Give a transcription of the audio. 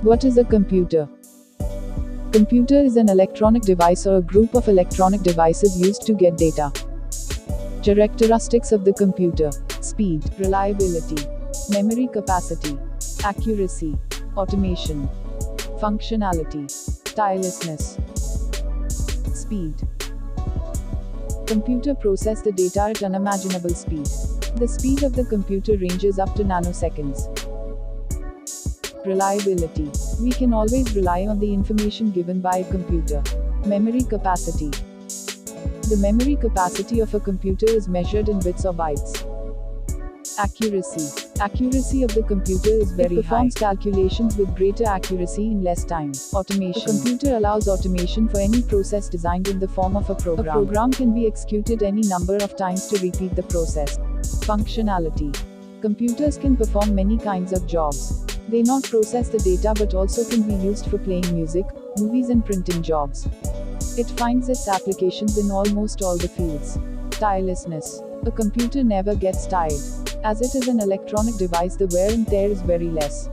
What is a computer? Computer is an electronic device or a group of electronic devices used to get data. Characteristics of the computer: speed, reliability, memory capacity, accuracy, automation, functionality, tirelessness. Speed. Computer process the data at unimaginable speed. The speed of the computer ranges up to nanoseconds. Reliability. We can always rely on the information given by a computer. Memory capacity. The memory capacity of a computer is measured in bits or bytes. Accuracy. Accuracy of the computer is very high. It performs calculations with greater accuracy in less time. Automation. A computer allows automation for any process designed in the form of a program. A program can be executed any number of times to repeat the process. Functionality. Computers can perform many kinds of jobs. They not process the data but also can be used for playing music, movies and printing jobs. It finds its applications in almost all the fields. Tirelessness. A computer never gets tired. As it is an electronic device, the wear and tear is very less.